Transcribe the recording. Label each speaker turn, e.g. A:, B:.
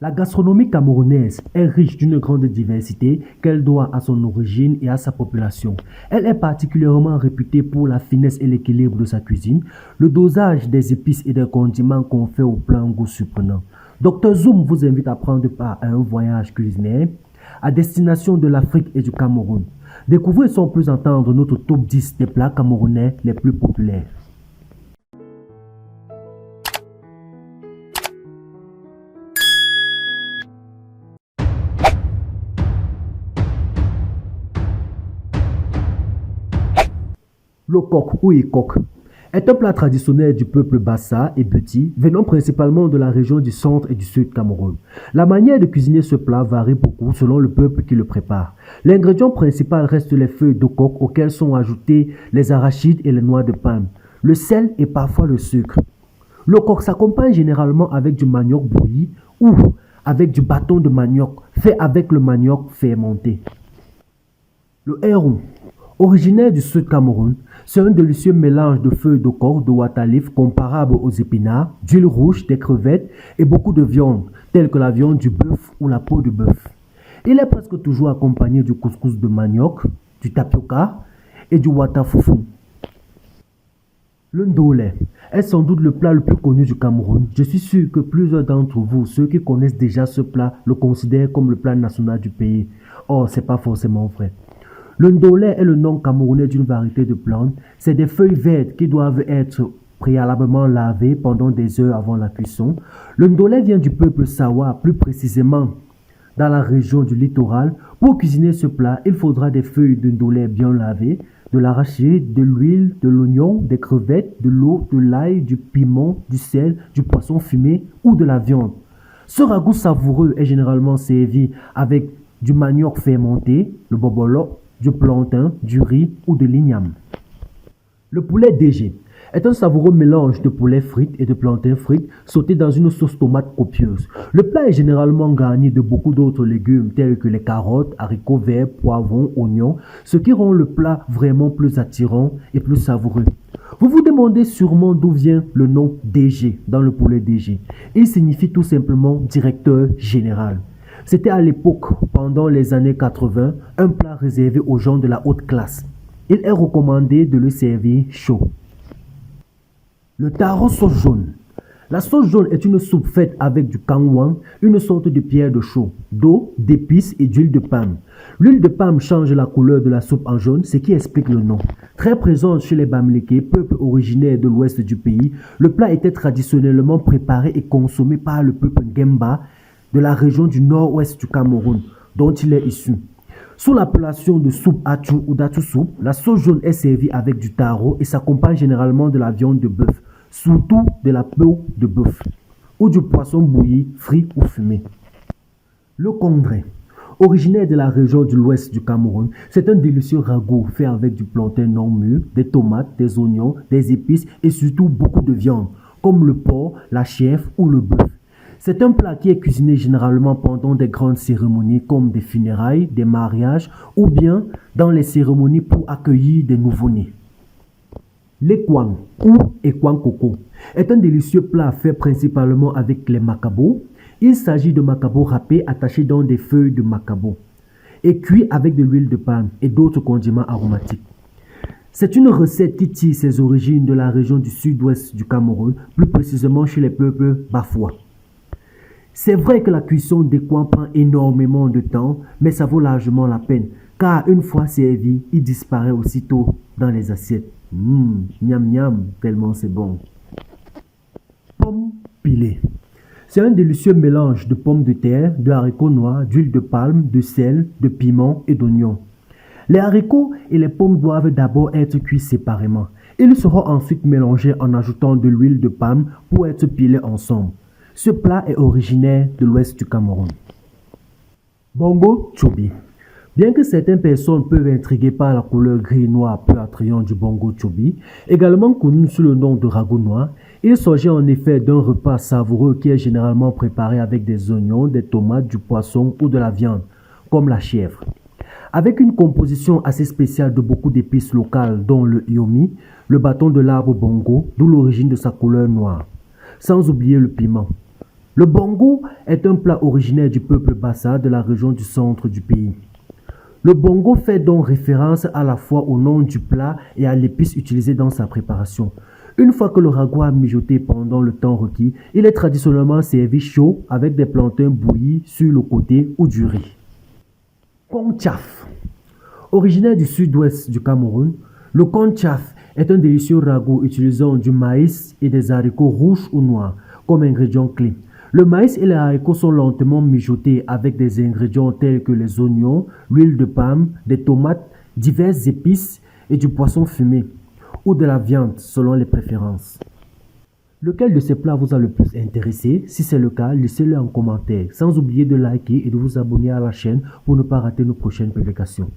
A: La gastronomie camerounaise est riche d'une grande diversité qu'elle doit à son origine et à sa population. Elle est particulièrement réputée pour la finesse et l'équilibre de sa cuisine, le dosage des épices et des condiments confère au plat un goût surprenant. Dr Zoom vous invite à prendre part à un voyage culinaire à destination de l'Afrique et du Cameroun. Découvrez sans plus attendre notre top 10 des plats camerounais les plus populaires. Le coq ou ikok est un plat traditionnel du peuple Bassa et Beti, venant principalement de la région du centre et du sud Cameroun. La manière de cuisiner ce plat varie beaucoup selon le peuple qui le prépare. L'ingrédient principal reste les feuilles de coq auxquelles sont ajoutés les arachides et les noix de palme, le sel et parfois le sucre. Le coq s'accompagne généralement avec du manioc bouilli ou avec du bâton de manioc fait avec le manioc fermenté. Le héron, originaire du sud Cameroun, c'est un délicieux mélange de feuilles de coq, de watalif comparable aux épinards, d'huile rouge, des crevettes et beaucoup de viande, telle que la viande du bœuf ou la peau du bœuf. Il est presque toujours accompagné du couscous de manioc, du tapioca et du watafoufou. Le ndolé est sans doute le plat le plus connu du Cameroun. Je suis sûr que plusieurs d'entre vous, ceux qui connaissent déjà ce plat, le considèrent comme le plat national du pays. Or, c'est pas forcément vrai. Le ndolé est le nom camerounais d'une variété de plantes. C'est des feuilles vertes qui doivent être préalablement lavées pendant des heures avant la cuisson. Le ndolé vient du peuple Sawa, plus précisément dans la région du littoral. Pour cuisiner ce plat, il faudra des feuilles de ndolé bien lavées, de l'arachide, de l'huile, de l'oignon, des crevettes, de l'eau, de l'ail, du piment, du sel, du poisson fumé ou de la viande. Ce ragoût savoureux est généralement servi avec du manioc fermenté, le bobolo, du plantain, du riz ou de l'igname. Le poulet DG est un savoureux mélange de poulet frites et de plantain frites sauté dans une sauce tomate copieuse. Le plat est généralement garni de beaucoup d'autres légumes tels que les carottes, haricots verts, poivrons, oignons, ce qui rend le plat vraiment plus attirant et plus savoureux. Vous vous demandez sûrement d'où vient le nom DG dans le poulet DG. Il signifie tout simplement directeur général. C'était à l'époque, pendant les années 80, un plat réservé aux gens de la haute classe. Il est recommandé de le servir chaud. Le taro sauce jaune. La sauce jaune est une soupe faite avec du kangwang, une sorte de pierre de chaux, d'eau, d'épices et d'huile de palme. L'huile de palme change la couleur de la soupe en jaune, ce qui explique le nom. Très présente chez les Bamileke, peuple originaire de l'ouest du pays, le plat était traditionnellement préparé et consommé par le peuple Ngemba, de la région du nord-ouest du Cameroun, dont il est issu. Sous l'appellation de soupe atu ou datu soupe, la sauce jaune est servie avec du taro et s'accompagne généralement de la viande de bœuf, surtout de la peau de bœuf, ou du poisson bouilli, frit ou fumé. Le kondré, originaire de la région de l'ouest du Cameroun, c'est un délicieux ragoût fait avec du plantain non mûr, des tomates, des oignons, des épices et surtout beaucoup de viande, comme le porc, la chèvre ou le bœuf. C'est un plat qui est cuisiné généralement pendant des grandes cérémonies comme des funérailles, des mariages ou bien dans les cérémonies pour accueillir des nouveau-nés. L'ekwang ou ekwang coco est un délicieux plat fait principalement avec les macabos. Il s'agit de macabos râpés attachés dans des feuilles de macabo et cuits avec de l'huile de palme et d'autres condiments aromatiques. C'est une recette qui tire ses origines de la région du sud-ouest du Cameroun, plus précisément chez les peuples Bafoua. C'est vrai que la cuisson des coins prend énormément de temps, mais ça vaut largement la peine, car une fois servi, il disparaît aussitôt dans les assiettes. Miam miam, tellement c'est bon. Pommes pilées. C'est un délicieux mélange de pommes de terre, de haricots noirs, d'huile de palme, de sel, de piment et d'oignons. Les haricots et les pommes doivent d'abord être cuits séparément. Ils seront ensuite mélangés en ajoutant de l'huile de palme pour être pilés ensemble. Ce plat est originaire de l'ouest du Cameroun. Bongo Chobi. Bien que certaines personnes peuvent être intriguées par la couleur gris-noir peu attrayante du bongo chobi, également connu sous le nom de ragoût noir, il s'agit en effet d'un repas savoureux qui est généralement préparé avec des oignons, des tomates, du poisson ou de la viande, comme la chèvre. Avec une composition assez spéciale de beaucoup d'épices locales dont le yomi, le bâton de l'arbre bongo, d'où l'origine de sa couleur noire. Sans oublier le piment. Le bongo est un plat originaire du peuple Bassa de la région du centre du pays. Le bongo fait donc référence à la fois au nom du plat et à l'épice utilisée dans sa préparation. Une fois que le ragoût a mijoté pendant le temps requis, il est traditionnellement servi chaud avec des plantains bouillis sur le côté ou du riz. Konchaf. Originaire du sud-ouest du Cameroun, le konchaf est un délicieux ragoût utilisant du maïs et des haricots rouges ou noirs comme ingrédients clés. Le maïs et les haricots sont lentement mijotés avec des ingrédients tels que les oignons, l'huile de palme, des tomates, diverses épices et du poisson fumé ou de la viande selon les préférences. Lequel de ces plats vous a le plus intéressé? Si c'est le cas, laissez-le en commentaire, sans oublier de liker et de vous abonner à la chaîne pour ne pas rater nos prochaines publications.